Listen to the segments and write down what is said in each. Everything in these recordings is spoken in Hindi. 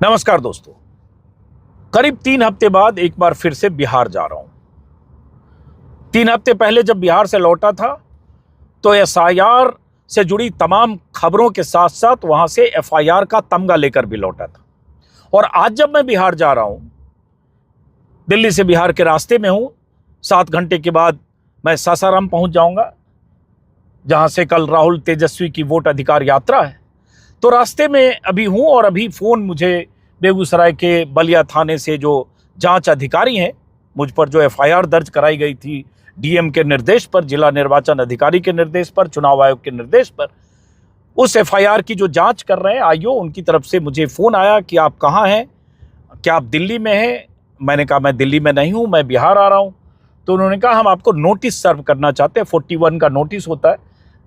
नमस्कार दोस्तों, करीब 3 हफ्ते बाद एक बार फिर से बिहार जा रहा हूं। 3 हफ्ते पहले जब बिहार से लौटा था तो एसआईआर से जुड़ी तमाम खबरों के साथ साथ वहां से एफआईआर का तमगा लेकर भी लौटा था। और आज जब मैं बिहार जा रहा हूं, दिल्ली से बिहार के रास्ते में हूं, 7 घंटे के बाद मैं सासाराम पहुंच जाऊंगा, जहां से कल राहुल तेजस्वी की वोट अधिकार यात्रा है। तो रास्ते में अभी हूं और अभी फोन मुझे बेगूसराय के बलिया थाने से जो जांच अधिकारी हैं, मुझ पर जो एफआईआर दर्ज कराई गई थी डीएम के निर्देश पर, जिला निर्वाचन अधिकारी के निर्देश पर, चुनाव आयोग के निर्देश पर, उस एफआईआर की जो जांच कर रहे हैं आईओ, उनकी तरफ से मुझे फ़ोन आया कि आप कहाँ हैं, क्या आप दिल्ली में हैं? मैंने कहा मैं दिल्ली में नहीं हूँ, मैं बिहार आ रहा हूँ। तो उन्होंने कहा हम आपको नोटिस सर्व करना चाहते हैं। 41 का नोटिस होता है,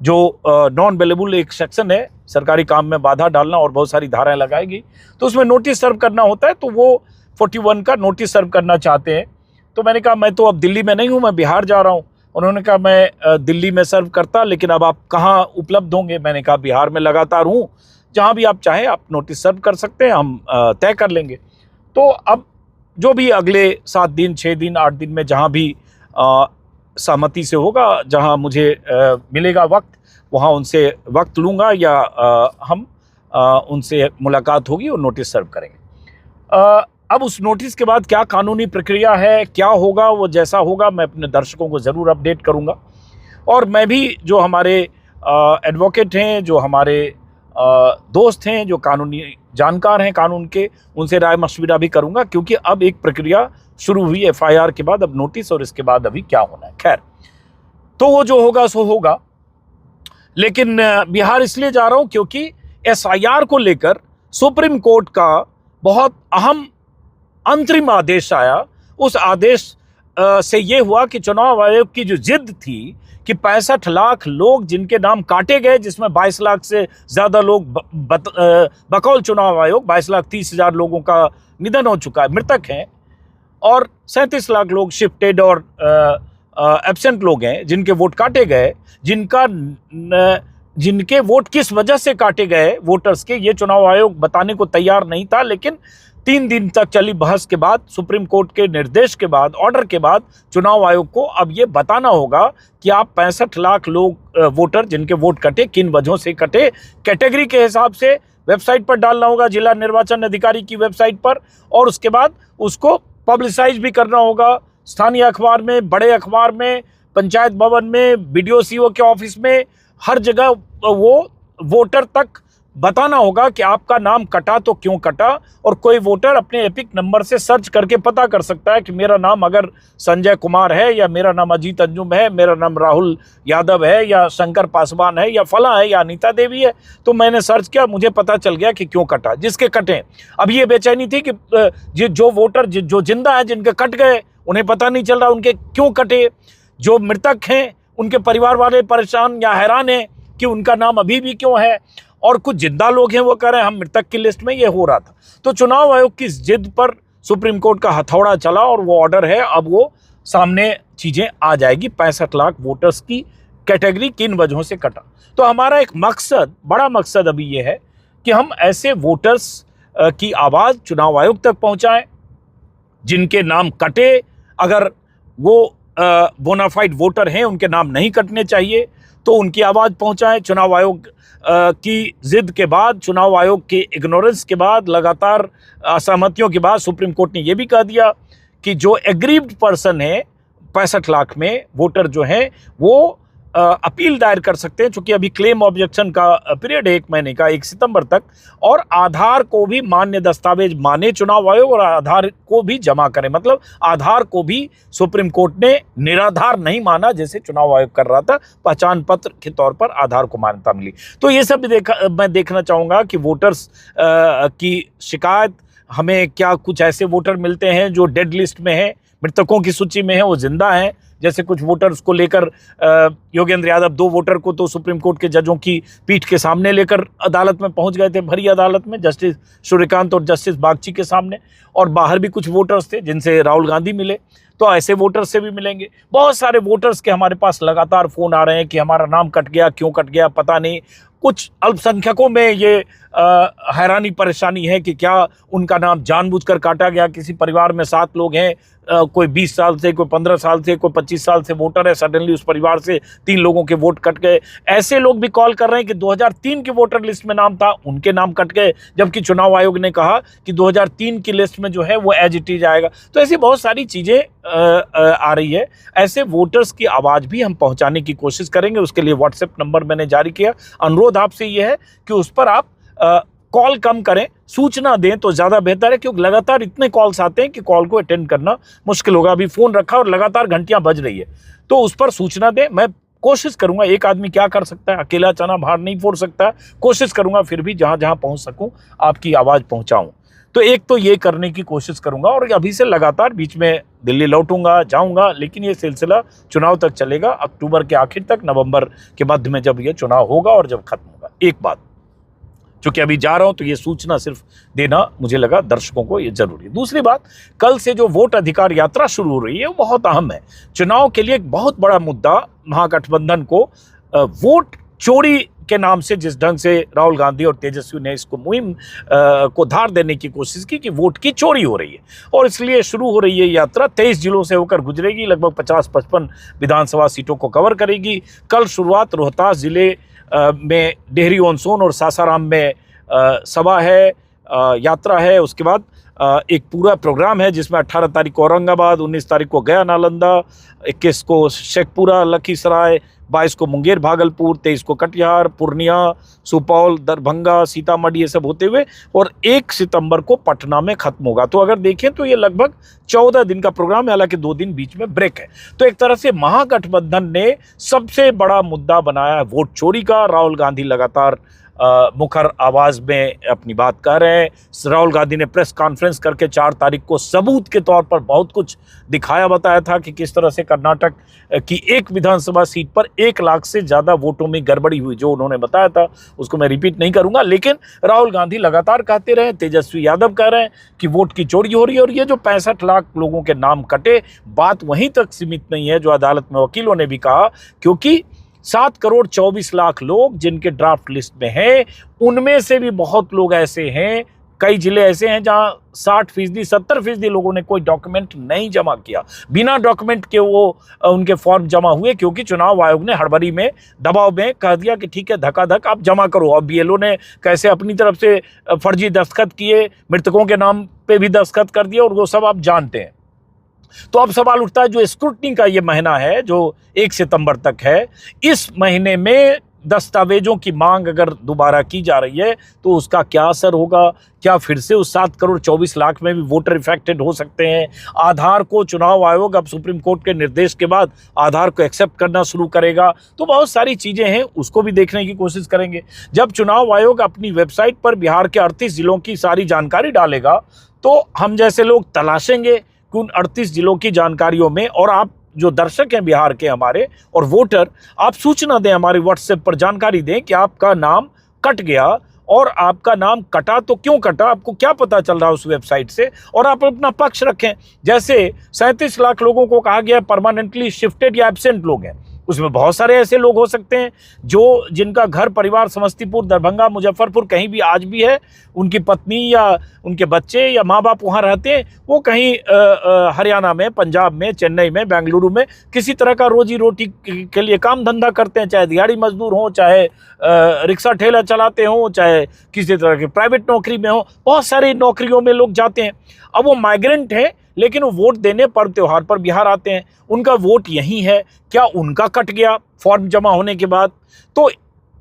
जो नॉन अवेलेबल एक सेक्शन है, सरकारी काम में बाधा डालना और बहुत सारी धाराएं लगाई गई, तो उसमें नोटिस सर्व करना होता है। तो वो 41 का नोटिस सर्व करना चाहते हैं। तो मैंने कहा मैं तो अब दिल्ली में नहीं हूँ, मैं बिहार जा रहा हूँ। उन्होंने कहा मैं दिल्ली में सर्व करता, लेकिन अब आप कहाँ उपलब्ध होंगे? मैंने कहा बिहार में लगातार हूँ, जहाँ भी आप चाहें आप नोटिस सर्व कर सकते हैं, हम तय कर लेंगे। तो अब जो भी अगले 7 दिन, 6 दिन, 8 दिन में जहाँ भी सहमति से होगा, जहाँ मुझे मिलेगा वक्त, वहाँ उनसे वक्त लूँगा या हम उनसे मुलाकात होगी और नोटिस सर्व करेंगे। अब उस नोटिस के बाद क्या कानूनी प्रक्रिया है, क्या होगा, वो जैसा होगा मैं अपने दर्शकों को ज़रूर अपडेट करूँगा। और मैं भी जो हमारे एडवोकेट हैं, जो हमारे दोस्त हैं, जो कानूनी जानकार हैं कानून के, उनसे राय मशविरा भी करूँगा, क्योंकि अब एक प्रक्रिया शुरू हुई एफआईआर के बाद, अब नोटिस, और इसके बाद अभी क्या होना है। खैर, तो वो जो होगा सो होगा। लेकिन बिहार इसलिए जा रहा हूं क्योंकि एसआईआर को लेकर सुप्रीम कोर्ट का बहुत अहम अंतरिम आदेश आया। उस आदेश से ये हुआ कि चुनाव आयोग की जो जिद थी कि 65 लाख लोग जिनके नाम काटे गए, जिसमें 22 लाख से ज़्यादा लोग बकौल चुनाव आयोग 22,30,000 लोगों का निधन हो चुका है, मृतक हैं, और 37 लाख लोग शिफ्टेड और एब्सेंट लोग हैं जिनके वोट काटे गए, जिनके वोट किस वजह से काटे गए वोटर्स के, ये चुनाव आयोग बताने को तैयार नहीं था। लेकिन 3 दिन तक चली बहस के बाद, सुप्रीम कोर्ट के निर्देश के बाद, ऑर्डर के बाद, चुनाव आयोग को अब ये बताना होगा कि आप 65 लाख लोग वोटर जिनके वोट कटे, किन वजहों से कटे, कैटेगरी के हिसाब से वेबसाइट पर डालना होगा, जिला निर्वाचन अधिकारी की वेबसाइट पर, और उसके बाद उसको पब्लिसाइज भी करना होगा, स्थानीय अखबार में, बड़े अखबार में, पंचायत भवन में, बीडीओ सीओ के ऑफिस में, हर जगह वो वोटर तक बताना होगा कि आपका नाम कटा तो क्यों कटा। और कोई वोटर अपने एपिक नंबर से सर्च करके पता कर सकता है कि मेरा नाम अगर संजय कुमार है, या मेरा नाम अजीत अंजुम है, मेरा नाम राहुल यादव है, या शंकर पासवान है, या फला है, या अनीता देवी है, तो मैंने सर्च किया, मुझे पता चल गया कि क्यों कटा, जिसके कटे। अब ये बेचैनी थी कि जो वोटर जो जिंदा है, जिनके कट गए, उन्हें पता नहीं चल रहा उनके क्यों कटे। जो मृतक हैं उनके परिवार वाले परेशान या हैरान हैं कि उनका नाम अभी भी क्यों है, और कुछ जिंदा लोग हैं वो कह रहे हैं हम मृतक की लिस्ट में, ये हो रहा था। तो चुनाव आयोग की जिद पर सुप्रीम कोर्ट का हथौड़ा चला और वो ऑर्डर है, अब वो सामने चीज़ें आ जाएगी। 65 लाख वोटर्स की कैटेगरी किन वजहों से कटा। तो हमारा एक मकसद, बड़ा मकसद अभी ये है कि हम ऐसे वोटर्स की आवाज़ चुनाव आयोग तक पहुँचाएँ जिनके नाम कटे। अगर वो बोनाफाइड वोटर हैं, उनके नाम नहीं कटने चाहिए, तो उनकी आवाज़ पहुंचाएं। चुनाव आयोग की जिद के बाद, चुनाव आयोग के इग्नोरेंस के बाद, लगातार असहमतियों के बाद सुप्रीम कोर्ट ने यह भी कह दिया कि जो एग्रीव्ड पर्सन है 65 लाख में वोटर जो हैं, वो अपील दायर कर सकते हैं, चूंकि अभी क्लेम ऑब्जेक्शन का पीरियड है 1 महीने का, 1 सितंबर तक। और आधार को भी मान्य दस्तावेज माने चुनाव आयोग, और आधार को भी जमा करें। मतलब आधार को भी सुप्रीम कोर्ट ने निराधार नहीं माना, जैसे चुनाव आयोग कर रहा था, पहचान पत्र के तौर पर आधार को मान्यता मिली। तो ये सब मैं देखना चाहूँगा कि वोटर्स की शिकायत, हमें क्या कुछ ऐसे वोटर मिलते हैं जो डेड लिस्ट में हैं, मृतकों की सूची में है, वो जिंदा हैं। जैसे कुछ वोटर्स को लेकर योगेंद्र यादव, 2 वोटर को तो सुप्रीम कोर्ट के जजों की पीठ के सामने लेकर अदालत में पहुंच गए थे, भरी अदालत में, जस्टिस सूर्यकांत और जस्टिस बागची के सामने। और बाहर भी कुछ वोटर्स थे जिनसे राहुल गांधी मिले। तो ऐसे वोटर्स से भी मिलेंगे। बहुत सारे वोटर्स के हमारे पास लगातार फोन आ रहे हैं कि हमारा नाम कट गया, क्यों कट गया पता नहीं। कुछ अल्पसंख्यकों में ये हैरानी परेशानी है कि क्या उनका नाम जानबूझकर काटा गया। किसी परिवार में 7 लोग हैं, कोई 20 साल से, कोई 15 साल से, कोई 25 साल से वोटर है, सडनली उस परिवार से 3 लोगों के वोट कट गए। ऐसे लोग भी कॉल कर रहे हैं कि 2003 की वोटर लिस्ट में नाम था, उनके नाम कट गए, जबकि चुनाव आयोग ने कहा कि 2003 की लिस्ट में जो है वो एज इट इज आएगा। तो ऐसी बहुत सारी चीज़ें आ रही है। ऐसे वोटर्स की आवाज़ भी हम पहुंचाने की कोशिश करेंगे। उसके लिए व्हाट्सएप नंबर मैंने जारी किया। अनुरोध आपसे ये है कि उस पर आप कॉल कम करें, सूचना दें तो ज़्यादा बेहतर है, क्योंकि लगातार इतने कॉल्स आते हैं कि कॉल को अटेंड करना मुश्किल होगा। अभी फ़ोन रखा और लगातार घंटियां बज रही है, तो उस पर सूचना दें। मैं कोशिश करूंगा, एक आदमी क्या कर सकता है, अकेला चना बाहर नहीं फोड़ सकता, कोशिश करूंगा फिर भी जहां जहां पहुंच सकूं आपकी आवाज़ पहुंचाऊं। तो एक तो ये करने की कोशिश करूंगा, और अभी से लगातार बीच में दिल्ली लौटूंगा, जाऊंगा, लेकिन ये सिलसिला चुनाव तक चलेगा, अक्टूबर के आखिर तक, नवंबर के मध्य में जब ये चुनाव होगा और जब खत्म होगा। एक बात, चूंकि अभी जा रहा हूं तो ये सूचना सिर्फ देना मुझे लगा दर्शकों को ये जरूरी है। दूसरी बात, कल से जो वोट अधिकार यात्रा शुरू हो रही है वो बहुत अहम है। चुनाव के लिए एक बहुत बड़ा मुद्दा महागठबंधन को वोट चोरी के नाम से जिस ढंग से राहुल गांधी और तेजस्वी ने इसको मुहिम को धार देने की कोशिश की कि वोट की चोरी हो रही है, और इसलिए शुरू हो रही है यात्रा। 23 जिलों से होकर गुजरेगी, लगभग 50-55 विधानसभा सीटों को कवर करेगी। कल शुरुआत रोहतास जिले में डेहरी ऑन सोन और सासाराम में सभा है, यात्रा है। उसके बाद एक पूरा प्रोग्राम है जिसमें 18 तारीख को औरंगाबाद, 19 तारीख को गया नालंदा, 21 को शेखपुरा लखीसराय, 22 को मुंगेर भागलपुर, 23 को कटिहार, पूर्णिया, सुपौल, दरभंगा, सीतामढ़ी, ये सब होते हुए, और 1 सितंबर को पटना में खत्म होगा। तो अगर देखें तो ये लगभग 14 दिन का प्रोग्राम है, हालांकि 2 दिन बीच में ब्रेक है। तो एक तरह से महागठबंधन ने सबसे बड़ा मुद्दा बनाया है वोट चोरी का। राहुल गांधी लगातार मुखर आवाज में अपनी बात कह रहे हैं। राहुल गांधी ने प्रेस कॉन्फ्रेंस करके 4 तारीख को सबूत के तौर पर बहुत कुछ दिखाया, बताया था कि किस तरह से कर्नाटक की एक विधानसभा सीट पर 1 लाख से ज़्यादा वोटों में गड़बड़ी हुई। जो उन्होंने बताया था उसको मैं रिपीट नहीं करूंगा, लेकिन राहुल गांधी लगातार कहते रहे, तेजस्वी यादव कह रहे हैं कि वोट की चोरी हो रही है। और ये जो 65 लाख लोगों के नाम कटे, बात वहीं तक सीमित नहीं है जो अदालत में वकीलों ने भी कहा, क्योंकि 7 करोड़ 24 लाख लोग जिनके ड्राफ्ट लिस्ट में हैं, उनमें से भी बहुत लोग ऐसे हैं, कई जिले ऐसे हैं जहां 60%, 70% लोगों ने कोई डॉक्यूमेंट नहीं जमा किया। बिना डॉक्यूमेंट के वो उनके फॉर्म जमा हुए, क्योंकि चुनाव आयोग ने हड़बड़ी में, दबाव में कह दिया कि ठीक है धक्का-धक आप जमा करो। और बीएलओ ने कैसे अपनी तरफ से फर्जी दस्तखत किए, मृतकों के नाम पे भी दस्तखत कर दिए, और वो सब आप जानते हैं। तो अब सवाल उठता है, जो स्क्रूटनी का ये महीना है जो 1 सितंबर तक है, इस महीने में दस्तावेजों की मांग अगर दोबारा की जा रही है तो उसका क्या असर होगा? क्या फिर से उस 7 करोड़ 24 लाख में भी वोटर इफेक्टेड हो सकते हैं? आधार को चुनाव आयोग अब सुप्रीम कोर्ट के निर्देश के बाद आधार को एक्सेप्ट करना शुरू करेगा। तो बहुत सारी चीज़ें हैं, उसको भी देखने की कोशिश करेंगे। जब चुनाव आयोग अपनी वेबसाइट पर बिहार के 38 जिलों की सारी जानकारी डालेगा तो हम जैसे लोग तलाशेंगे कि उन 38 जिलों की जानकारियों में, और आप जो दर्शक हैं बिहार के हमारे और वोटर, आप सूचना दें, हमारे व्हाट्सएप पर जानकारी दें कि आपका नाम कट गया, और आपका नाम कटा तो क्यों कटा, आपको क्या पता चल रहा है उस वेबसाइट से, और आप अपना पक्ष रखें। जैसे 37 लाख लोगों को कहा गया परमानेंटली शिफ्टेड या एब्सेंट लोग हैं, उसमें बहुत सारे ऐसे लोग हो सकते हैं जो जिनका घर परिवार समस्तीपुर, दरभंगा, मुजफ्फरपुर कहीं भी आज भी है, उनकी पत्नी या उनके बच्चे या माँ बाप वहाँ रहते हैं, वो कहीं हरियाणा में, पंजाब में, चेन्नई में, बेंगलुरु में किसी तरह का रोजी रोटी के लिए काम धंधा करते हैं, चाहे दिहाड़ी मजदूर हो, चाहे रिक्शा ठेला चलाते हों, चाहे किसी तरह की प्राइवेट नौकरी में हो। बहुत सारी नौकरियों में लोग जाते हैं। अब वो माइग्रेंट हैं, लेकिन वो वोट देने पर्व त्योहार पर बिहार आते हैं, उनका वोट यहीं है। क्या उनका कट गया फॉर्म जमा होने के बाद? तो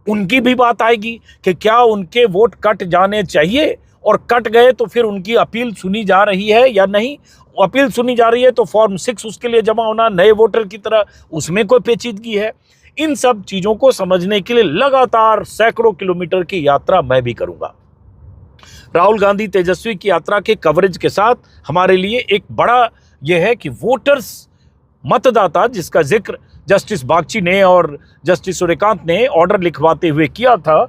उनकी भी बात आएगी कि क्या उनके वोट कट जाने चाहिए, और कट गए तो फिर उनकी अपील सुनी जा रही है या नहीं। अपील सुनी जा रही है तो फॉर्म 6 उसके लिए जमा होना नए वोटर की तरह, उसमें कोई पेचीदगी है? इन सब चीज़ों को समझने के लिए लगातार सैकड़ों किलोमीटर की यात्रा मैं भी करूँगा। राहुल गांधी तेजस्वी की यात्रा के कवरेज के साथ हमारे लिए एक बड़ा यह है कि वोटर्स, मतदाता, जिसका जिक्र जस्टिस बागची ने और जस्टिस सूर्यकांत ने ऑर्डर लिखवाते हुए किया था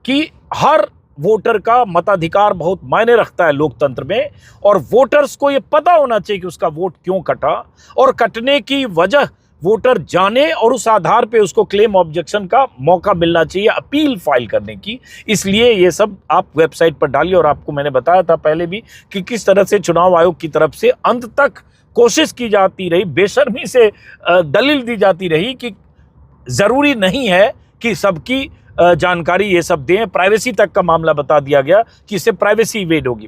कि हर वोटर का मताधिकार बहुत मायने रखता है लोकतंत्र में, और वोटर्स को ये पता होना चाहिए कि उसका वोट क्यों कटा और कटने की वजह वोटर जाने, और उस आधार पे उसको क्लेम ऑब्जेक्शन का मौका मिलना चाहिए अपील फाइल करने की। इसलिए ये सब आप वेबसाइट पर डालिए। और आपको मैंने बताया था पहले भी कि किस तरह से चुनाव आयोग की तरफ से अंत तक कोशिश की जाती रही, बेशर्मी से दलील दी जाती रही कि जरूरी नहीं है कि सबकी जानकारी ये सब दें। प्राइवेसी तक का मामला बता दिया गया कि इससे प्राइवेसी इवेड होगी।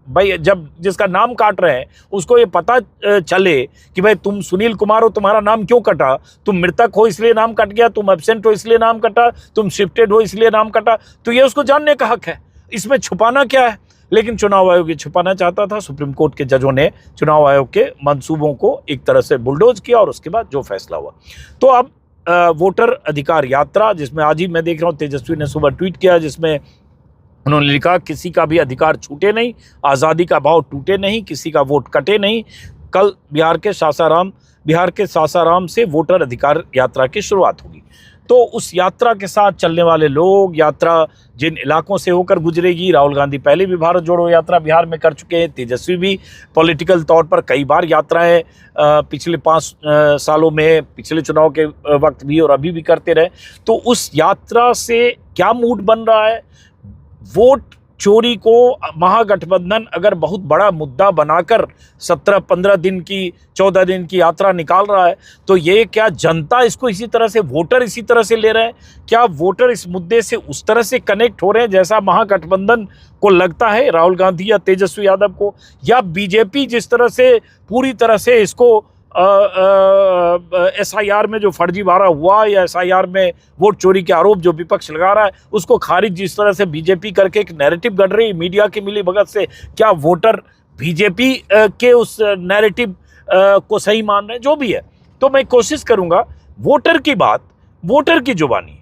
भाई जब जिसका नाम काट रहे हैं उसको ये पता चले कि भाई तुम सुनील कुमार हो, तुम्हारा नाम क्यों कटा, तुम मृतक हो इसलिए नाम कट गया, तुम एब्सेंट हो इसलिए नाम कटा, तुम शिफ्टेड हो इसलिए नाम कटा, तो ये उसको जानने का हक है। इसमें छुपाना क्या है? लेकिन चुनाव आयोग ये छुपाना चाहता था। सुप्रीम कोर्ट के जजों ने चुनाव आयोग के मंसूबों को एक तरह से बुलडोज किया, और उसके बाद जो फैसला हुआ। तो अब वोटर अधिकार यात्रा, जिसमें आज ही मैं देख रहा हूँ तेजस्वी ने सुबह ट्वीट किया, जिसमें उन्होंने लिखा किसी का भी अधिकार छूटे नहीं, आज़ादी का भाव टूटे नहीं, किसी का वोट कटे नहीं। कल बिहार के सासाराम से वोटर अधिकार यात्रा की शुरुआत होगी। तो उस यात्रा के साथ चलने वाले लोग, यात्रा जिन इलाकों से होकर गुजरेगी, राहुल गांधी पहले भी भारत जोड़ो यात्रा बिहार में कर चुके हैं, तेजस्वी भी पॉलिटिकल तौर पर कई बार यात्राएं पिछले 5 सालों में, पिछले चुनाव के वक्त भी और अभी भी करते रहे। तो उस यात्रा से क्या मूड बन रहा है? वोट चोरी को महागठबंधन अगर बहुत बड़ा मुद्दा बनाकर 17-15 दिन की, 14 दिन की यात्रा निकाल रहा है, तो ये क्या जनता इसको इसी तरह से, वोटर इसी तरह से ले रहे हैं? क्या वोटर इस मुद्दे से उस तरह से कनेक्ट हो रहे हैं जैसा महागठबंधन को लगता है, राहुल गांधी या तेजस्वी यादव को? या बीजेपी जिस तरह से पूरी तरह से इसको SIR में जो फर्जीवाड़ा हुआ, या SIR में वोट चोरी के आरोप जो विपक्ष लगा रहा है उसको खारिज जिस तरह से बीजेपी करके एक नैरेटिव गढ़ रही मीडिया की मिली भगत से, क्या वोटर बीजेपी के उस नैरेटिव को सही मान रहे हैं? जो भी है, तो मैं कोशिश करूंगा वोटर की बात, वोटर की जुबानी,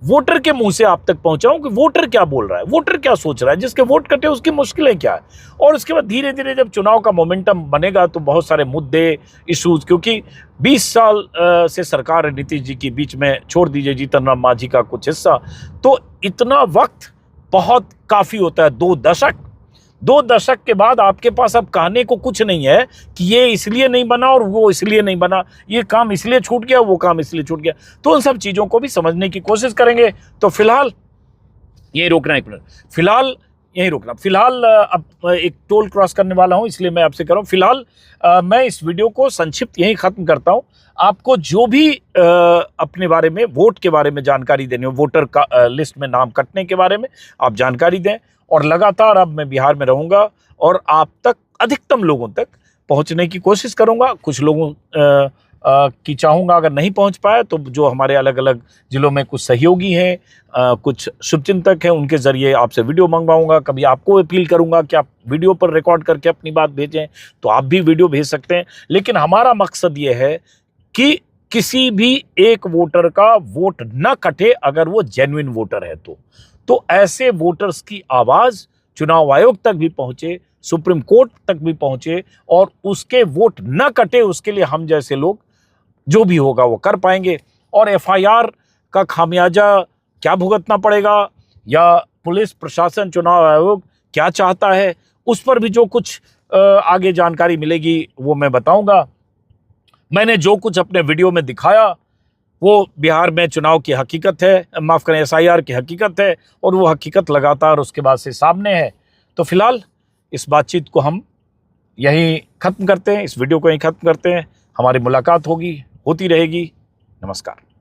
वोटर के मुंह से आप तक पहुंचाऊं कि वोटर क्या बोल रहा है, वोटर क्या सोच रहा है, जिसके वोट कटे उसकी मुश्किलें क्या है। और उसके बाद धीरे धीरे जब चुनाव का मोमेंटम बनेगा तो बहुत सारे मुद्दे, इश्यूज, क्योंकि 20 साल से सरकार है नीतीश जी की, बीच में छोड़ दीजिए जीतन राम मांझी का कुछ हिस्सा, तो इतना वक्त बहुत काफ़ी होता है। 2 दशक के बाद आपके पास अब कहने को कुछ नहीं है कि ये इसलिए नहीं बना और वो इसलिए नहीं बना, ये काम इसलिए छूट गया, वो काम इसलिए छूट गया। तो उन सब चीज़ों को भी समझने की कोशिश करेंगे। तो फिलहाल यही रोकना, एक मिनट, फिलहाल यही रोकना। फिलहाल अब एक टोल क्रॉस करने वाला हूँ, इसलिए मैं आपसे कर रहा हूँ। फिलहाल मैं इस वीडियो को संक्षिप्त यहीं ख़त्म करता हूँ। आपको जो भी अपने बारे में, वोट के बारे में जानकारी देनी हो, वोटर का लिस्ट में नाम कटने के बारे में आप जानकारी दें। और लगातार अब मैं बिहार में रहूँगा और आप तक, अधिकतम लोगों तक पहुँचने की कोशिश करूँगा। कुछ लोगों की चाहूँगा अगर नहीं पहुँच पाए तो जो हमारे अलग अलग ज़िलों में कुछ सहयोगी हैं, कुछ शुभचिंतक हैं, उनके ज़रिए आपसे वीडियो मंगवाऊँगा। कभी आपको अपील करूँगा कि आप वीडियो पर रिकॉर्ड करके अपनी बात भेजें, तो आप भी वीडियो भेज सकते हैं। लेकिन हमारा मकसद ये है कि किसी भी एक वोटर का वोट न कटे अगर वो जेन्युइन वोटर है तो ऐसे वोटर्स की आवाज़ चुनाव आयोग तक भी पहुँचे, सुप्रीम कोर्ट तक भी पहुँचे, और उसके वोट न कटे उसके लिए हम जैसे लोग जो भी होगा वो कर पाएंगे। और FIR का खामियाजा क्या भुगतना पड़ेगा, या पुलिस प्रशासन, चुनाव आयोग क्या चाहता है, उस पर भी जो कुछ आगे जानकारी मिलेगी वो मैं बताऊंगा। मैंने जो कुछ अपने वीडियो में दिखाया वो बिहार में चुनाव की हकीकत है, माफ़ करें SIR की हकीकत है, और वो हकीकत लगातार उसके बाद से सामने है। तो फिलहाल इस बातचीत को हम यहीं ख़त्म करते हैं, इस वीडियो को यहीं ख़त्म करते हैं। हमारी मुलाकात होती रहेगी। नमस्कार।